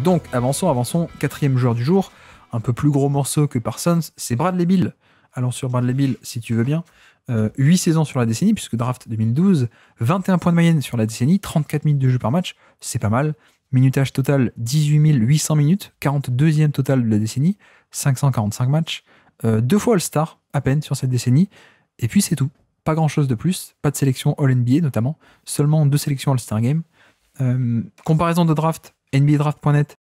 Donc, avançons, quatrième joueur du jour, un peu plus gros morceau que Parsons, c'est Bradley Beal. Allons sur Bradley Beal, si tu veux bien. 8 saisons sur la décennie, puisque draft 2012, 21 points de moyenne sur la décennie, 34 minutes de jeu par match, c'est pas mal. Minutage total, 18 800 minutes, 42e total de la décennie, 545 matchs, 2 fois All-Star, à peine, sur cette décennie, et puis c'est tout. Pas grand-chose de plus, pas de sélection All-NBA notamment, seulement 2 sélections All-Star Game. Comparaison de draft, NBADraft.net,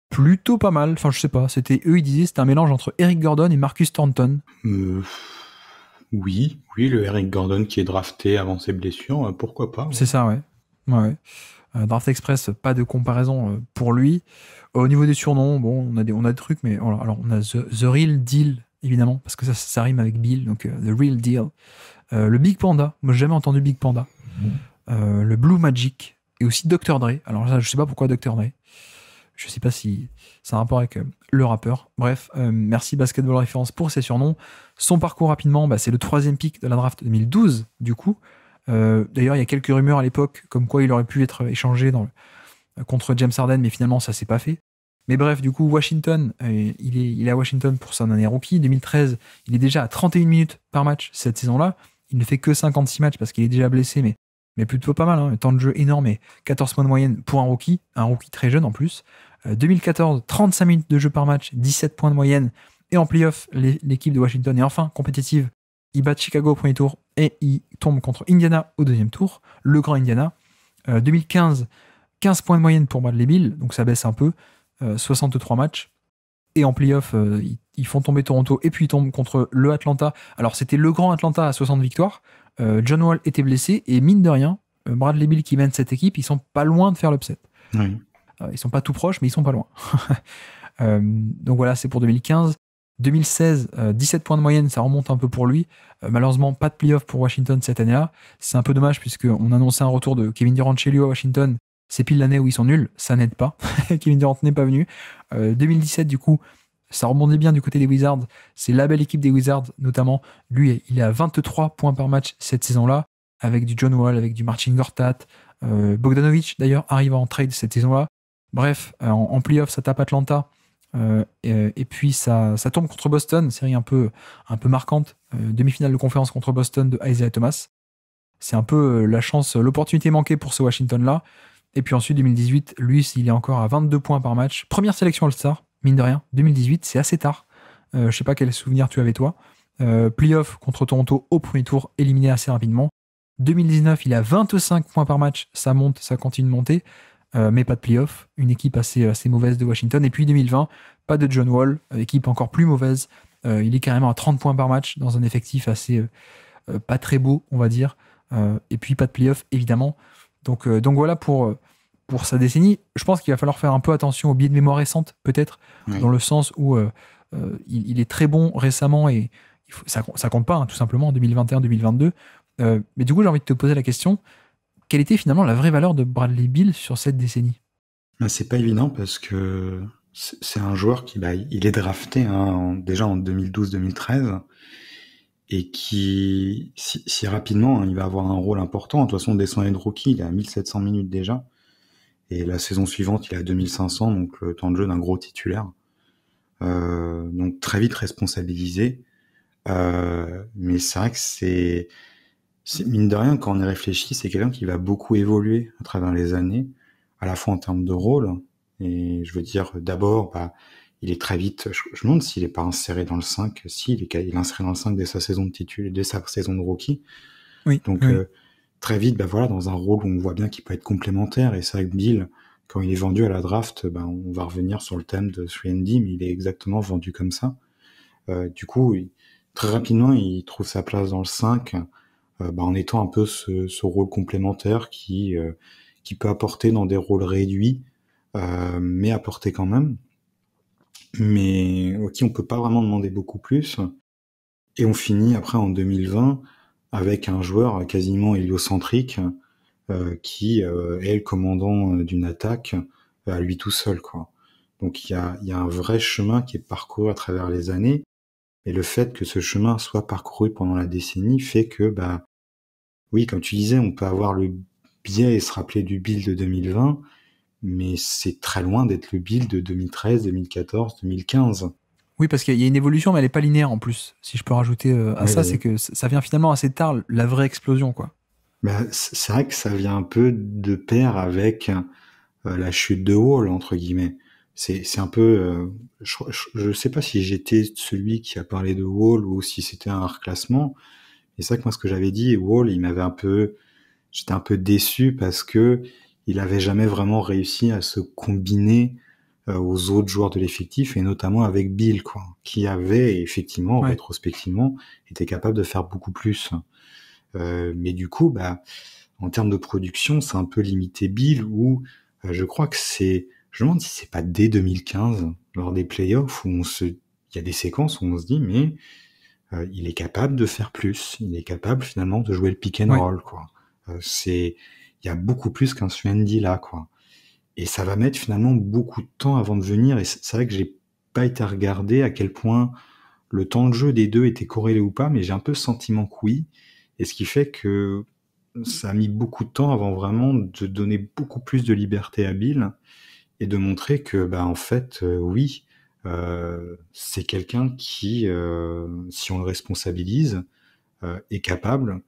plutôt pas mal. Enfin, je sais pas. Ils disaient c'était un mélange entre Eric Gordon et Marcus Thornton. Oui, le Eric Gordon qui est drafté avant ses blessures, pourquoi pas. Ouais. C'est ça, ouais. Draft Express, pas de comparaison pour lui. Au niveau des surnoms, bon, on a des trucs, mais voilà. Alors on a The Real Deal, évidemment, parce que ça rime avec Bill, donc The Real Deal. Le Big Panda, moi j'ai jamais entendu Big Panda. Le Blue Magic, et aussi Dr. Dre. Alors là, je sais pas pourquoi Dr. Dre. Je sais pas si ça a un rapport avec le rappeur. Bref, merci Basketball Référence pour ses surnoms. Son parcours rapidement, c'est le 3e pick de la draft 2012, du coup. D'ailleurs, il y a quelques rumeurs à l'époque comme quoi il aurait pu être échangé contre James Harden, mais finalement, ça s'est pas fait. Mais bref, du coup, Washington, il est à Washington pour son année rookie. 2013, il est déjà à 31 minutes par match cette saison-là. Il ne fait que 56 matchs parce qu'il est déjà blessé, mais plutôt pas mal, hein. Temps de jeu énorme et 14 points de moyenne pour un rookie très jeune en plus. 2014, 35 minutes de jeu par match, 17 points de moyenne, et en playoff, l'équipe de Washington est enfin compétitive. Il bat Chicago au premier tour et il tombe contre Indiana au deuxième tour, le grand Indiana. 2015, 15 points de moyenne pour Bradley Beal, donc ça baisse un peu, 63 matchs. Et en playoff, ils font tomber Toronto et puis ils tombent contre le Atlanta. Alors c'était le grand Atlanta à 60 victoires. John Wall était blessé et mine de rien, Bradley Beal qui mène cette équipe, ils sont pas loin de faire l'upset. Oui. Ils sont pas tout proches, mais ils sont pas loin. Donc voilà, c'est pour 2015. 2016, 17 points de moyenne, ça remonte un peu pour lui. Malheureusement, pas de playoff pour Washington cette année-là. C'est un peu dommage puisqu'on annonçait un retour de Kevin Durant chez lui à Washington. C'est pile l'année où ils sont nuls, ça n'aide pas. Kevin Durant n'est pas venu. 2017, du coup, ça rebondit bien du côté des Wizards. C'est la belle équipe des Wizards, notamment. Lui, il est à 23 points par match cette saison-là, avec du John Wall, avec du Marcin Gortat. Bogdanovic, d'ailleurs, arrive en trade cette saison-là. Bref, en playoff, ça tape Atlanta. Et puis ça tombe contre Boston, série un peu marquante. Demi-finale de conférence contre Boston de Isaiah Thomas. C'est un peu la chance, l'opportunité manquée pour ce Washington-là. Et puis ensuite, 2018, lui, il est encore à 22 points par match. Première sélection All-Star, mine de rien. 2018, c'est assez tard. Je sais pas quel souvenir tu avais, toi. Playoff contre Toronto au premier tour, éliminé assez rapidement. 2019, il a 25 points par match. Ça monte, ça continue de monter. Mais pas de playoff. Une équipe assez mauvaise de Washington. Et puis 2020, pas de John Wall. Équipe encore plus mauvaise. Il est carrément à 30 points par match dans un effectif assez pas très beau, on va dire. Et puis pas de playoff, évidemment. Donc voilà pour sa décennie. Je pense qu'il va falloir faire un peu attention aux biais de mémoire récentes, peut-être, oui. Dans le sens où il est très bon récemment et ça compte pas, hein, tout simplement, en 2021-2022. Mais du coup, j'ai envie de te poser la question, quelle était finalement la vraie valeur de Bradley Beal sur cette décennie ? C'est pas évident parce que c'est un joueur qui il est drafté déjà en 2012-2013 et qui, si rapidement, il va avoir un rôle important. De toute façon, dès son année de rookie, il est à 1700 minutes déjà. Et la saison suivante, il est à 2500, donc le temps de jeu d'un gros titulaire. Donc très vite responsabilisé. Mais c'est vrai que c'est mine de rien, quand on y réfléchit, c'est quelqu'un qui va beaucoup évoluer à travers les années, à la fois en termes de rôle. Et je veux dire, d'abord, il est très vite, je me demande s'il est pas inséré dans le 5. Si, il est inséré dans le 5 dès sa saison de titulaire, dès sa saison de rookie. Oui. Donc, oui. Très vite, voilà, dans un rôle où on voit bien qu'il peut être complémentaire. Et c'est vrai que Bill, quand il est vendu à la draft, on va revenir sur le thème de 3&D, mais il est exactement vendu comme ça. Du coup, très rapidement, il trouve sa place dans le 5, en étant un peu ce rôle complémentaire qui peut apporter dans des rôles réduits, mais apporter quand même. Mais qui on peut pas vraiment demander beaucoup plus. Et on finit après en 2020 avec un joueur quasiment héliocentrique qui est le commandant d'une attaque à lui tout seul, quoi. Donc il y a un vrai chemin qui est parcouru à travers les années, et le fait que ce chemin soit parcouru pendant la décennie fait que oui, comme tu disais, on peut avoir le biais et se rappeler du Bill de 2020, mais c'est très loin d'être le Bill de 2013, 2014, 2015. Oui, parce qu'il y a une évolution, mais elle n'est pas linéaire en plus. Si je peux rajouter à ça, c'est Oui. que ça vient finalement assez tard, la vraie explosion, quoi. Bah, c'est vrai que ça vient un peu de pair avec la chute de Wall, entre guillemets. C'est un peu... je sais pas si j'étais celui qui a parlé de Wall ou si c'était un reclassement. Et c'est vrai que moi, ce que j'avais dit, Wall, il m'avait un peu... J'étais un peu déçu parce que il avait jamais vraiment réussi à se combiner aux autres joueurs de l'effectif et notamment avec Bill, quoi, qui avait effectivement, Ouais. rétrospectivement, été capable de faire beaucoup plus. Mais du coup, bah, en termes de production, c'est un peu limité Bill où je crois que je me demande si c'est pas dès 2015, lors des playoffs, il y a des séquences où on se dit, mais il est capable de faire plus. Il est capable finalement de jouer le pick and Ouais. roll, quoi. Il y a beaucoup plus qu'un Suendi là, quoi. Et ça va mettre finalement beaucoup de temps avant de venir. Et c'est vrai que j'ai pas été à regarder à quel point le temps de jeu des deux était corrélé ou pas, mais j'ai un peu le sentiment que oui. Et ce qui fait que ça a mis beaucoup de temps avant vraiment de donner beaucoup plus de liberté à Bill et de montrer que, bah, en fait, oui, c'est quelqu'un qui, si on le responsabilise, est capable,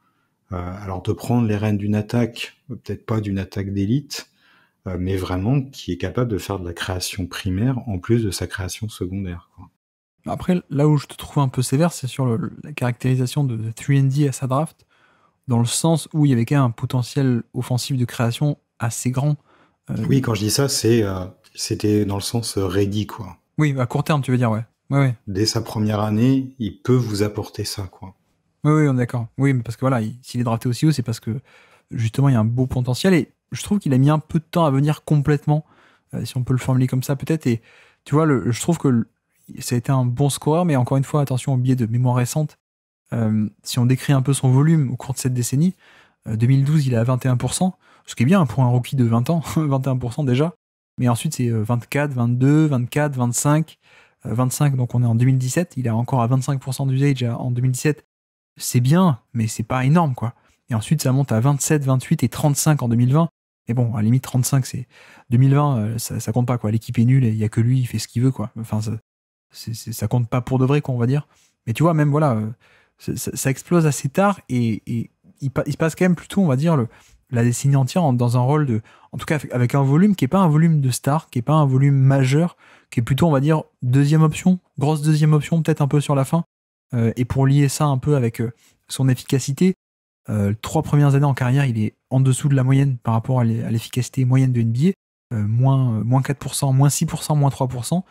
alors de prendre les rênes d'une attaque, peut-être pas d'une attaque d'élite, mais vraiment qui est capable de faire de la création primaire en plus de sa création secondaire, quoi. Après, là où je te trouve un peu sévère, c'est sur la caractérisation de 3D à sa draft, dans le sens où il y avait quand même un potentiel offensif de création assez grand. Oui, quand je dis ça, c'était dans le sens ready, quoi. Oui, à court terme, tu veux dire, ouais. Ouais, ouais. Dès sa première année, il peut vous apporter ça, quoi. Oui, oui, on est d'accord. Oui, mais parce que voilà, s'il est drafté aussi haut, c'est parce que justement, il y a un beau potentiel et je trouve qu'il a mis un peu de temps à venir complètement, si on peut le formuler comme ça peut-être. Et tu vois, je trouve que ça a été un bon scoreur, mais encore une fois, attention au biais de mémoire récente. Si on décrit un peu son volume au cours de cette décennie, 2012, il est à 21%, ce qui est bien pour un rookie de 20 ans, 21% déjà. Mais ensuite, c'est 24, 22, 24, 25, 25, donc on est en 2017. Il est encore à 25% d'usage en 2017. C'est bien, mais c'est pas énorme, quoi. Et ensuite, ça monte à 27, 28 et 35 en 2020. Mais bon, à la limite, 35, c'est 2020, ça compte pas, quoi. L'équipe est nulle et il y a que lui, il fait ce qu'il veut, quoi. Enfin, ça compte pas pour de vrai, quoi, on va dire. Mais tu vois, même, voilà, ça explose assez tard et il se passe quand même plutôt, on va dire, la décennie entière dans un rôle de, en tout cas, avec un volume qui est pas un volume de star, qui est pas un volume majeur, qui est plutôt, on va dire, deuxième option, grosse deuxième option, peut-être un peu sur la fin. Et pour lier ça un peu avec son efficacité, 3 premières années en carrière, il est en dessous de la moyenne par rapport à l'efficacité moyenne de NBA, moins 4%, moins 6%, moins 3%.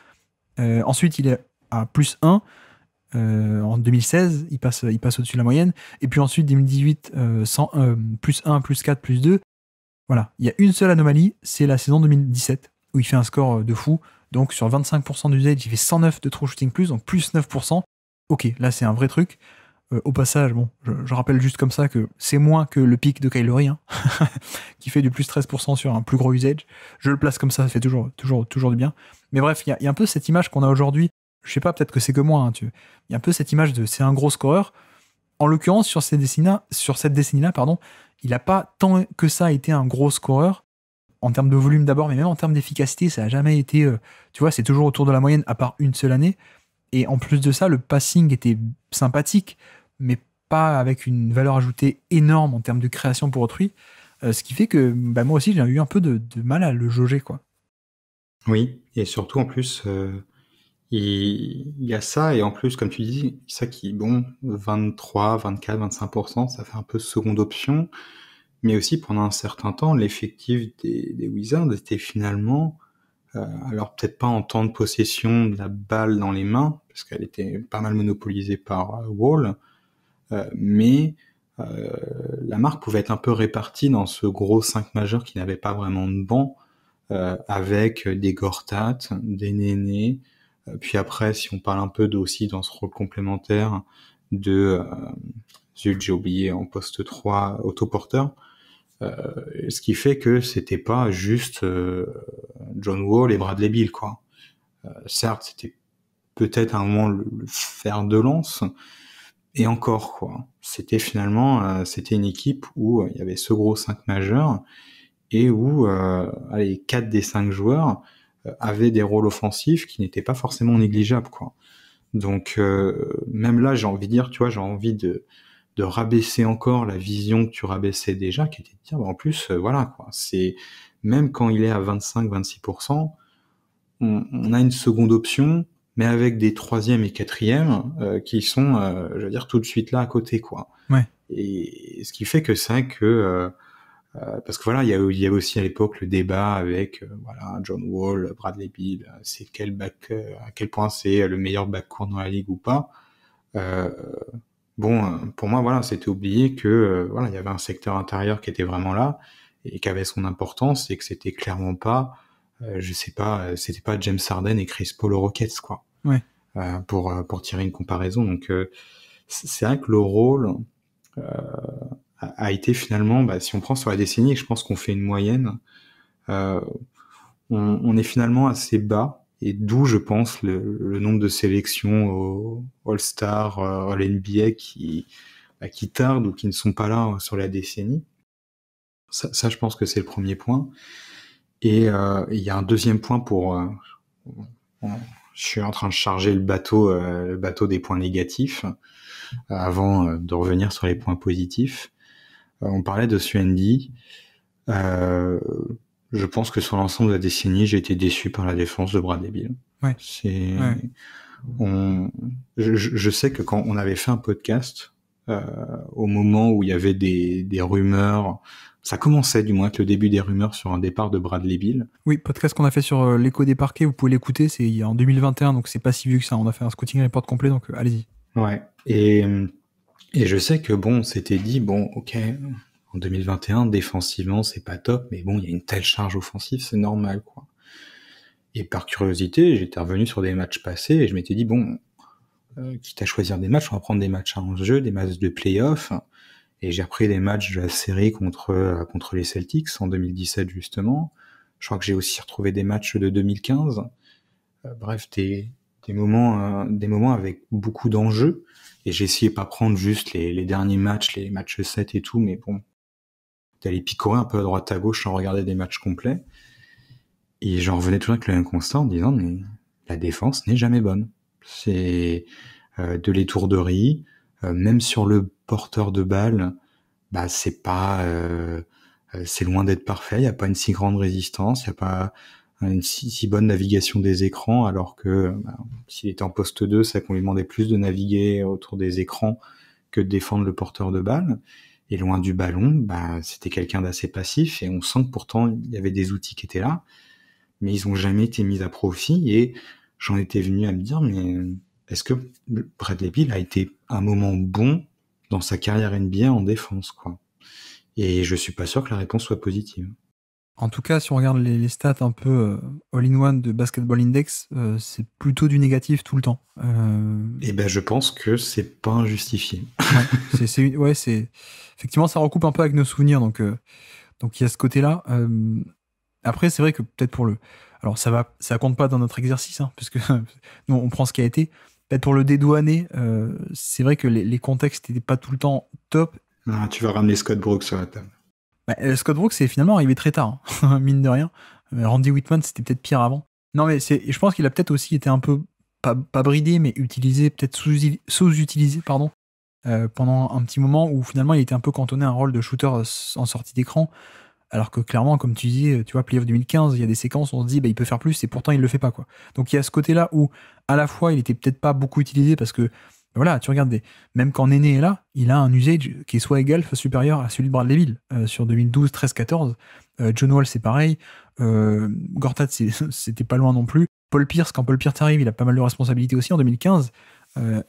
Ensuite, il est à plus 1. En 2016, il passe au-dessus de la moyenne. Et puis ensuite, 2018, plus 1, plus 4, plus 2. Voilà, il y a une seule anomalie, c'est la saison 2017, où il fait un score de fou. Donc sur 25% d'usage, il fait 109 de true shooting plus, donc plus 9%. Ok, là c'est un vrai truc. Au passage, bon, je rappelle juste comme ça que c'est moins que le pic de Kyle Lowry, hein, qui fait du plus 13% sur un plus gros usage. Je le place comme ça fait toujours du bien. Mais bref, il y a un peu cette image qu'on a aujourd'hui. Je sais pas, peut-être que c'est que moi. Hein, il y a un peu cette image de c'est un gros scoreur. En l'occurrence, sur cette décennie-là, pardon, il n'a pas tant que ça été un gros scoreur en termes de volume d'abord, mais même en termes d'efficacité, ça n'a jamais été. Tu vois, c'est toujours autour de la moyenne, à part une seule année. Et en plus de ça, le passing était sympathique, mais pas avec une valeur ajoutée énorme en termes de création pour autrui. Ce qui fait que bah, moi aussi, j'ai eu un peu de mal à le jauger, quoi. Oui, et surtout en plus, il y a ça, et en plus, comme tu dis, ça qui, bon, 23, 24, 25%, ça fait un peu seconde option, mais aussi pendant un certain temps, l'effectif des Wizards était finalement, alors peut-être pas en temps de possession de la balle dans les mains, parce qu'elle était pas mal monopolisée par Wall, mais la marque pouvait être un peu répartie dans ce gros 5 majeur qui n'avait pas vraiment de banc, avec des Gortat, des Néné, puis après, si on parle un peu aussi dans ce rôle complémentaire de, zut, j'ai oublié, en poste 3, autoporteur, ce qui fait que c'était pas juste John Wall et Bradley Beal, quoi. Certes, c'était peut-être à un moment le fer de lance, et encore, quoi. C'était finalement, c'était une équipe où il y avait ce gros 5 majeur, et où 4 des 5 joueurs avaient des rôles offensifs qui n'étaient pas forcément négligeables, quoi. Donc même là, j'ai envie de dire, tu vois, j'ai envie de rabaisser encore la vision que tu rabaissais déjà, qui était de dire, en plus, voilà, quoi. C'est même quand il est à 25-26%, on a une seconde option, mais avec des troisième et quatrième qui sont, je veux dire, tout de suite là à côté, quoi. Ouais. Et ce qui fait que c'est vrai que parce que voilà, il y avait aussi à l'époque le débat avec voilà, John Wall, Bradley Beal, c'est à quel point c'est le meilleur backcourt dans la ligue ou pas. Pour moi, voilà, c'était oublié que voilà, il y avait un secteur intérieur qui était vraiment là et qui avait son importance et que c'était clairement pas, je sais pas, c'était pas James Harden et Chris Paul aux Rockets, quoi. Ouais. Pour tirer une comparaison. Donc c'est vrai que le rôle a été finalement, si on prend sur la décennie, je pense qu'on fait une moyenne, on est finalement assez bas, et d'où je pense le nombre de sélections au All-Star, All-NBA qui tardent ou qui ne sont pas là sur la décennie. Ça je pense que c'est le premier point. Et il y a un deuxième point je suis en train de charger le bateau des points négatifs avant de revenir sur les points positifs. On parlait de Suendi. Je pense que sur l'ensemble de la décennie, j'ai été déçu par la défense de Bradley Beal. Ouais. Je sais que quand on avait fait un podcast, au moment où il y avait des rumeurs, ça commençait du moins avec le début des rumeurs sur un départ de Bradley Beal. Oui, podcast qu'on a fait sur l'écho des parquets, vous pouvez l'écouter, c'est en 2021, donc c'est pas si vieux que ça. On a fait un scouting report complet, donc allez-y. Ouais. Et je sais que bon, on s'était dit, bon, ok, en 2021, défensivement, c'est pas top, mais bon, il y a une telle charge offensive, c'est normal, quoi. Et par curiosité, j'étais revenu sur des matchs passés et je m'étais dit, bon, quitte à choisir des matchs, on va prendre des matchs en jeu, des matchs de play-off. Et j'ai repris des matchs de la série contre les Celtics en 2017, justement. Je crois que j'ai aussi retrouvé des matchs de 2015. Bref, des moments avec beaucoup d'enjeux. Et j'ai essayé de pas prendre juste les derniers matchs, les matchs 7 et tout, mais bon, d'aller picorer un peu à droite à gauche sans regarder des matchs complets. Et j'en revenais toujours avec le même constat en disant, mais la défense n'est jamais bonne. C'est de l'étourderie, même sur le porteur de balle, c'est pas, c'est loin d'être parfait. Il y a pas une si grande résistance, il y a pas une si bonne navigation des écrans, alors que s'il était en poste 2, ça qu'on lui demandait plus de naviguer autour des écrans que de défendre le porteur de balle. Et loin du ballon, c'était quelqu'un d'assez passif, et on sent que pourtant il y avait des outils qui étaient là, mais ils ont jamais été mis à profit. Et j'en étais venu à me dire, mais est-ce que Bradley Beal a été un moment bon dans sa carrière NBA en défense, quoi? Et je suis pas sûr que la réponse soit positive. En tout cas, si on regarde les stats un peu all-in-one de Basketball Index, c'est plutôt du négatif tout le temps. Et je pense que c'est pas injustifié. c'est effectivement, ça recoupe un peu avec nos souvenirs, donc il y a ce côté-là. Après, c'est vrai que peut-être alors ça compte pas dans notre exercice, hein, parce que nous on prend ce qui a été. Peut-être pour le dédouaner, c'est vrai que les contextes n'étaient pas tout le temps top. Ah, tu vas ramener Scott Brooks sur la table. Scott Brooks est finalement arrivé très tard, hein, mine de rien. Randy Whitman, c'était peut-être pire avant. Non, mais je pense qu'il a peut-être aussi été un peu, pas bridé, mais utilisé, peut-être sous-utilisé, pardon, pendant un petit moment où finalement il était un peu cantonné à un rôle de shooter en sortie d'écran. Alors que clairement, comme tu disais, tu vois, Playoff 2015, il y a des séquences où on se dit, il peut faire plus, et pourtant il le fait pas, quoi. Donc il y a ce côté-là où, à la fois, il était peut-être pas beaucoup utilisé parce que, voilà, tu regardes, même quand Néné est là, il a un usage qui est soit égal, soit supérieur à celui de Bradley Beal sur 2012, 13, 14. John Wall, c'est pareil. Gortat, c'était pas loin non plus. Paul Pierce, quand Paul Pierce arrive, il a pas mal de responsabilités aussi en 2015.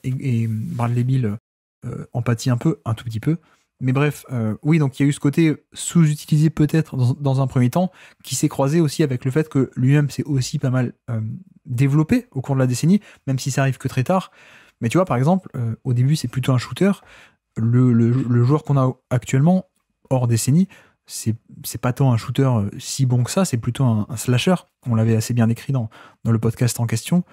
Et Bradley Beal en pâtit un tout petit peu. Mais bref, oui, donc il y a eu ce côté sous-utilisé peut-être dans un premier temps, qui s'est croisé aussi avec le fait que lui-même s'est aussi pas mal développé au cours de la décennie, même si ça arrive que très tard. Mais tu vois, par exemple, au début, c'est plutôt un shooter. Le joueur qu'on a actuellement, hors décennie, c'est pas tant un shooter si bon que ça, c'est plutôt un slasher. On l'avait assez bien décrit dans le podcast en question.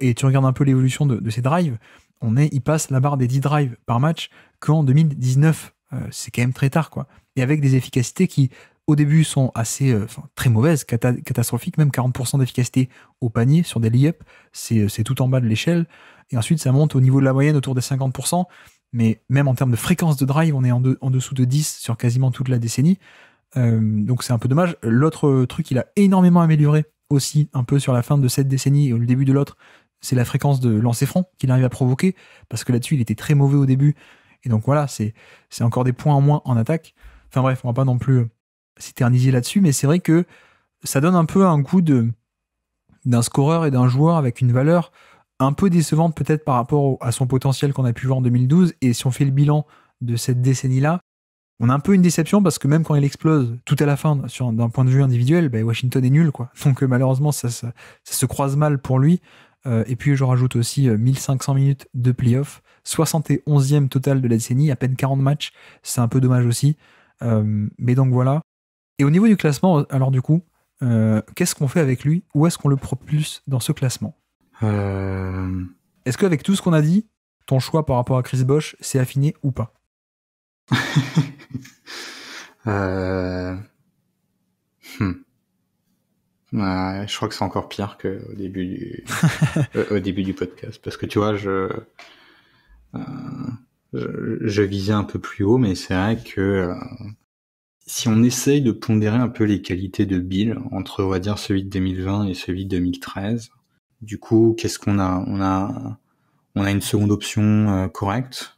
Et tu regardes un peu l'évolution de ses drives, il passe la barre des 10 drives par match qu'en 2019. C'est quand même très tard, quoi. Et avec des efficacités qui, au début sont assez très mauvaises, catastrophiques, même 40% d'efficacité au panier sur des lay-ups, c'est tout en bas de l'échelle. Et ensuite, ça monte au niveau de la moyenne autour des 50%. Mais même en termes de fréquence de drive, on est en dessous de 10 sur quasiment toute la décennie. Donc c'est un peu dommage. L'autre truc qu'il a énormément amélioré aussi, un peu sur la fin de cette décennie et au début de l'autre, c'est la fréquence de lancer franc qu'il arrive à provoquer, parce que là-dessus, il était très mauvais au début. Et donc voilà, c'est encore des points en moins en attaque. Enfin bref, on va pas non plus s'éterniser là-dessus, mais c'est vrai que ça donne un peu un goût d'un scoreur et d'un joueur avec une valeur un peu décevante peut-être par rapport à son potentiel qu'on a pu voir en 2012. Et si on fait le bilan de cette décennie-là, on a un peu une déception parce que même quand il explose tout à la fin d'un point de vue individuel, Washington est nul, quoi. Donc malheureusement, ça se croise mal pour lui. Et puis je rajoute aussi 1500 minutes de playoff, 71e total de la décennie, à peine 40 matchs, c'est un peu dommage aussi. Mais donc voilà. Et au niveau du classement, alors du coup, qu'est-ce qu'on fait avec lui? Où est-ce qu'on le propulse dans ce classement? Est-ce qu'avec tout ce qu'on a dit, ton choix par rapport à Chris Bosh s'est affiné ou pas? Je crois que c'est encore pire qu'au début au début du podcast, parce que tu vois, je visais un peu plus haut, mais c'est vrai que si on essaye de pondérer un peu les qualités de Bill entre, on va dire, celui de 2020 et celui de 2013, du coup, qu'est-ce qu'on a? On a une seconde option correcte,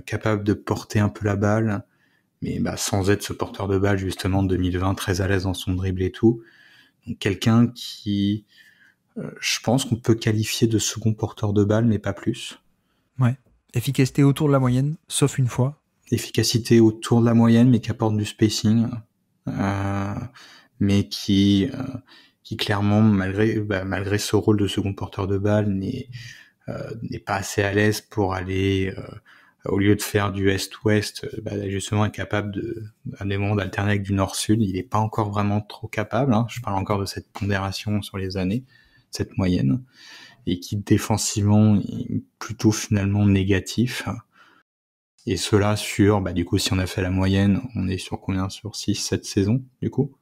capable de porter un peu la balle, mais sans être ce porteur de balle justement de 2020, très à l'aise dans son dribble et tout. Donc quelqu'un qui, je pense qu'on peut qualifier de second porteur de balle, mais pas plus. Ouais. Efficacité autour de la moyenne, sauf une fois. Efficacité autour de la moyenne, mais qui apporte du spacing, mais qui clairement, malgré ce rôle de second porteur de balle, n'est pas assez à l'aise pour aller, au lieu de faire du est-ouest, justement est capable à des moments d'alterner avec du nord-sud. Il n'est pas encore vraiment trop capable, hein. Je parle encore de cette pondération sur les années, cette moyenne, et qui défensivement est plutôt finalement négatif. Et cela sur, du coup, si on a fait la moyenne, on est sur combien? Sur 6-7 saisons, du coup?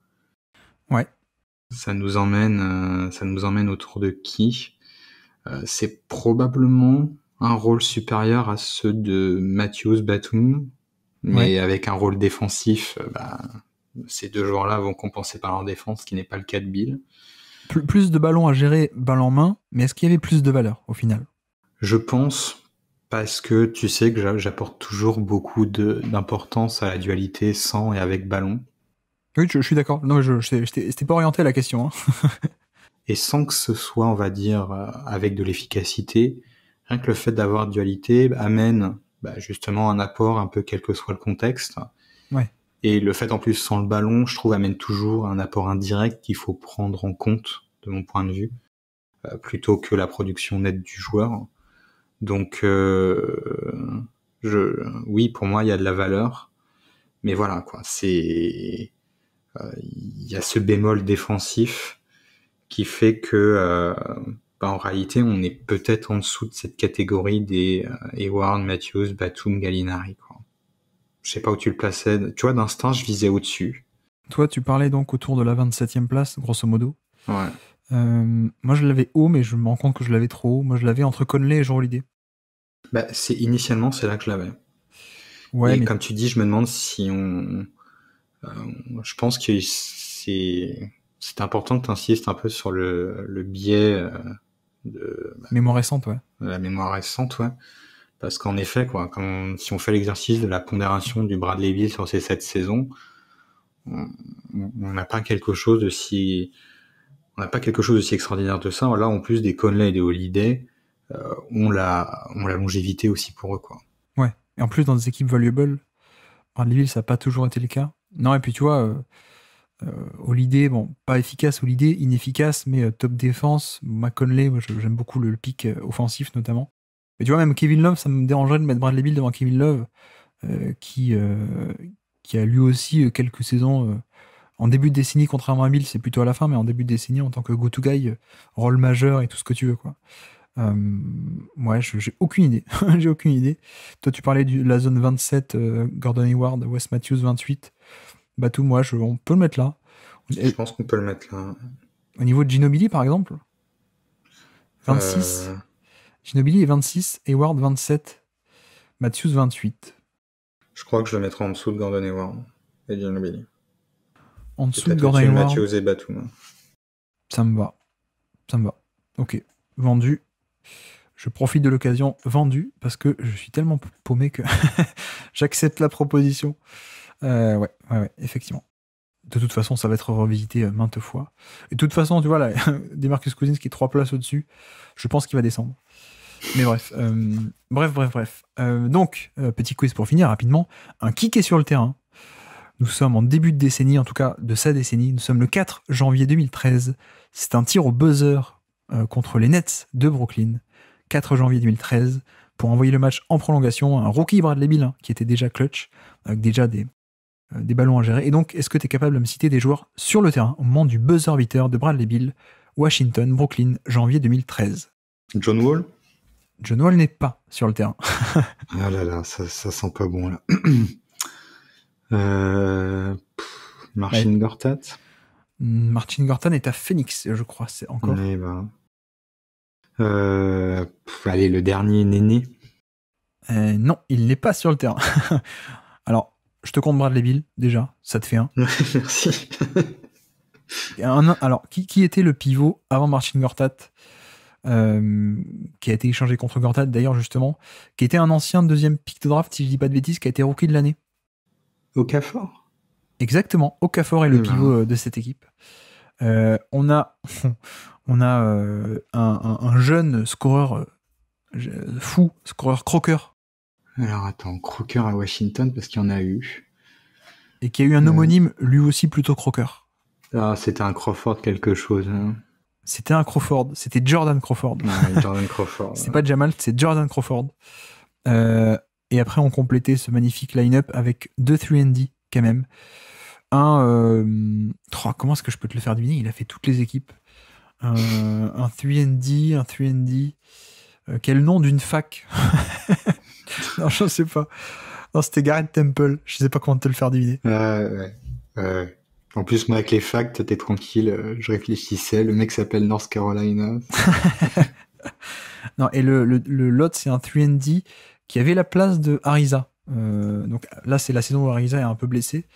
Ouais. Ça nous emmène autour de qui? C'est probablement un rôle supérieur à ceux de Matthews, Batum, mais avec un rôle défensif, ces deux joueurs-là vont compenser par leur défense, ce qui n'est pas le cas de Bill. Plus de ballons à gérer, balle en main, mais est-ce qu'il y avait plus de valeur au final? Je pense, parce que tu sais que j'apporte toujours beaucoup d'importance à la dualité sans et avec ballon. Oui, je suis d'accord. Non, c'était pas orienté à la question. Hein. Et sans que ce soit, on va dire, avec de l'efficacité, rien que le fait d'avoir dualité amène justement un apport un peu quel que soit le contexte. Ouais. Et le fait en plus sans le ballon, je trouve, amène toujours un apport indirect qu'il faut prendre en compte, de mon point de vue, plutôt que la production nette du joueur. Donc, oui, pour moi, il y a de la valeur. Mais voilà, quoi, il y a ce bémol défensif qui fait que, en réalité, on est peut-être en dessous de cette catégorie des Hayward, Matthews, Batum, Gallinari, quoi. Je sais pas où tu le plaçais. Tu vois, d'instinct, je visais au-dessus. Toi, tu parlais donc autour de la 27e place, grosso modo. Ouais. Moi, je l'avais haut, mais je me rends compte que je l'avais trop haut. Moi, je l'avais entre Conley et Jrue Holiday. Initialement, c'est là que je l'avais. Ouais, et comme tu dis, je me demande si je pense que c'est important que tu insistes un peu sur le biais de mémoire récente, ouais. La mémoire récente, ouais. Parce qu'en effet, quoi, si on fait l'exercice de la pondération du Bradley Beal sur ces 7 saisons, on n'a pas quelque chose de si extraordinaire de ça. Là, en plus des Conley et des Holiday, on la longévité aussi pour eux, quoi. Ouais. Et en plus, dans des équipes valuable, Bradley Beal, ça n'a pas toujours été le cas. Non, et puis tu vois, Holiday, bon, pas efficace, Holiday, inefficace, mais top défense. McConley, moi, j'aime beaucoup le pic offensif, notamment. Mais tu vois, même Kevin Love, ça me dérangerait de mettre Bradley Beal devant Kevin Love, qui a lui aussi quelques saisons en début de décennie, contrairement à Beal, c'est plutôt à la fin, mais en début de décennie, en tant que go-to guy, rôle majeur et tout ce que tu veux, quoi. Ouais, j'ai aucune idée. J'ai aucune idée. Toi, tu parlais de la zone 27, Gordon Hayward, Wes Matthews 28. Batum, on peut le mettre là. Je pense qu'on peut le mettre là. Au niveau de Ginobili, par exemple, 26. Ginobili est 26, Hayward 27, Matthews 28. Je crois que je le mettrai en dessous de Gordon Hayward et Ginobili. En dessous de Gordon Hayward. Matthews et Batum. Ça me va. Ok, vendu. Je profite de l'occasion, vendu, parce que je suis tellement paumé que j'accepte la proposition. Ouais, effectivement. De toute façon, ça va être revisité maintes fois. Et de toute façon, tu vois, là, DeMarcus Cousins qui est 3 places au-dessus, je pense qu'il va descendre. Mais bref. Donc, petit quiz pour finir rapidement. Un kick est sur le terrain. Nous sommes en début de décennie, en tout cas de sa décennie. Nous sommes le 4 janvier 2013. C'est un tir au buzzer contre les Nets de Brooklyn. 4 janvier 2013. Pour envoyer le match en prolongation, un rookie Bradley Beal qui était déjà clutch, avec déjà des ballons à gérer. Et donc, est-ce que tu es capable de me citer des joueurs sur le terrain au moment du buzzer beater de Bradley Beal, Washington, Brooklyn, janvier 2013? John Wall? John Wall n'est pas sur le terrain. Ah là là, ça sent pas bon là. Marcin Gortat? Marcin Gortat est à Phoenix, je crois, c'est encore. Allez, le dernier Néné. Non, il n'est pas sur le terrain. Alors, je te compte Bradley Beal, déjà, ça te fait un. Merci. Alors, qui était le pivot avant Marcin Gortat, qui a été échangé contre Gortat, d'ailleurs, justement, qui était un ancien deuxième pick de draft, si je dis pas de bêtises, qui a été rookie de l'année. Okafor? Exactement, Okafor est le pivot de cette équipe. On a un jeune scoreur fou, scoreur Crocker. Alors attends, Crocker à Washington, parce qu'il y en a eu. Et qui a eu un homonyme, lui aussi plutôt Crocker. Ah, c'était un Crawford quelque chose. Hein. C'était un Crawford, c'était Jordan Crawford. Ouais, Jordan Crawford. C'est pas Jamal, c'est Jordan Crawford. Et après, on complétait ce magnifique line-up avec 2 3&D quand même. Comment est-ce que je peux te le faire deviner? Il a fait toutes les équipes. Un 3&D, quel nom d'une fac? Non, je sais pas. Non, c'était Garrett Temple. Je sais pas comment te le faire deviner. Ouais. En plus, moi, avec les facs, t'es tranquille. Je réfléchissais. Le mec s'appelle North Carolina. Non, et l'autre, c'est un 3&D qui avait la place de Ariza. Donc là, c'est la saison où Ariza est un peu blessé.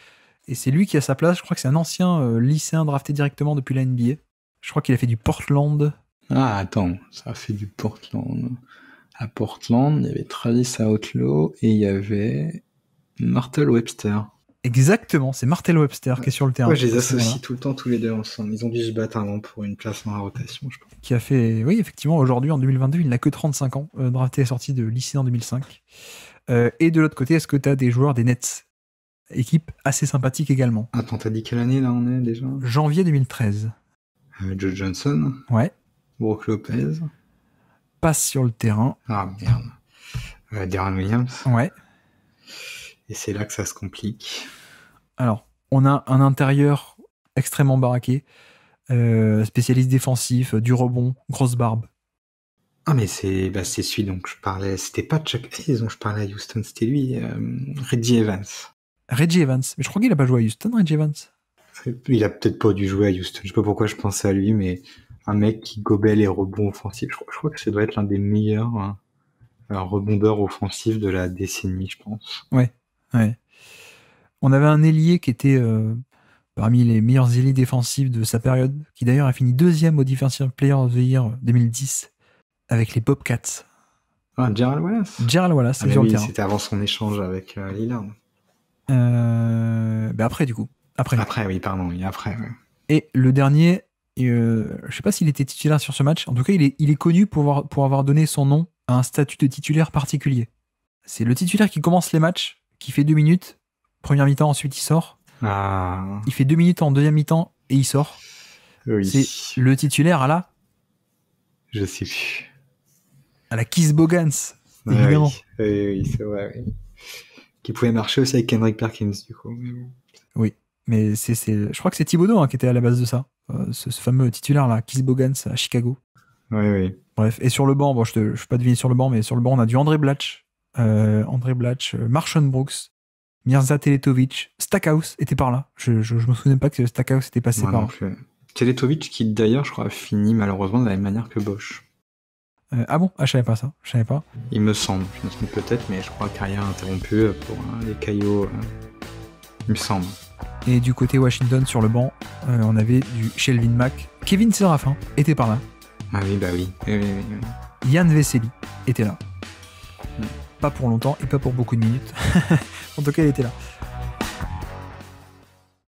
Et c'est lui qui a sa place. Je crois que c'est un ancien lycéen drafté directement depuis la NBA. Je crois qu'il a fait du Portland. Ah, attends. Ça a fait du Portland. À Portland, il y avait Travis Outlaw et il y avait Martell Webster. Exactement, c'est Martell Webster qui est sur le terrain. Ouais, je les associe tout le temps tous les deux ensemble. Ils ont dû se battre avant pour une place dans la rotation, je pense. Qui a fait, oui, effectivement, aujourd'hui, en 2022, il n'a que 35 ans. Drafté et sorti de lycée en 2005. Et de l'autre côté, est-ce que tu as des joueurs des Nets? Équipe assez sympathique également. Attends, t'as dit quelle année là on est déjà? Janvier 2013. Joe Johnson. Ouais. Brook Lopez. Passe sur le terrain. Ah merde. Deron Williams. Ouais. Et c'est là que ça se complique. Alors, on a un intérieur extrêmement baraqué, spécialiste défensif, du rebond, grosse barbe. Ah mais c'est celui dont je parlais. C'était pas Chuck Hayes dont je parlais à Houston, c'était lui, Reggie Evans. Reggie Evans. Mais je crois qu'il a pas joué à Houston, Reggie Evans. Il a peut-être pas dû jouer à Houston. Je sais pas pourquoi je pensais à lui, mais un mec qui gobait les rebonds offensifs. Je crois que ça doit être l'un des meilleurs rebondeurs offensifs de la décennie, je pense. Ouais. On avait un ailier qui était parmi les meilleurs ailiers défensifs de sa période, qui d'ailleurs a fini 2e au Defensive Player of the Year 2010 avec les Bobcats. Ah, Gerald Wallace. C'est sur le terrain. C'était avant son échange avec Lillard. Après, du coup. Après, oui, pardon. Oui, après, ouais. Et le dernier, je sais pas s'il était titulaire sur ce match. En tout cas, il est connu pour avoir donné son nom à un statut de titulaire particulier. C'est le titulaire qui commence les matchs, qui fait 2 minutes, première mi-temps, ensuite il sort. Ah. Il fait 2 minutes en deuxième mi-temps et il sort. Oui. C'est le titulaire à la... Je sais plus. À la Keith Bogans, évidemment. Oui, c'est vrai, oui. Qui pouvait marcher aussi avec Kendrick Perkins, du coup. Mais bon. Oui, mais je crois que c'est Thibodeau qui était à la base de ça. Ce fameux titulaire-là, Keith Bogans à Chicago. Oui. Bref, et sur le banc, je ne vais pas deviner sur le banc, mais sur le banc, on a du André Blatch, Marshawn Brooks, Mirza Teletovic, Stackhouse était par là. Je me souvenais pas que Stackhouse était passé Moi par non là. plus. Teletovic qui d'ailleurs, je crois, a fini malheureusement de la même manière que Bosch. Ah bon? Ah, je savais pas ça. Je savais pas. Il me semble. Je me trompe peut-être, mais je crois carrière interrompue pour les caillots. Il me semble. Et du côté Washington, sur le banc, on avait du Shelvin Mack. Kevin Serafin était par là. Ah oui, bah oui. Oui. Yann Vesely était là. Mm. Pas pour longtemps et pas pour beaucoup de minutes. En tout cas, il était là.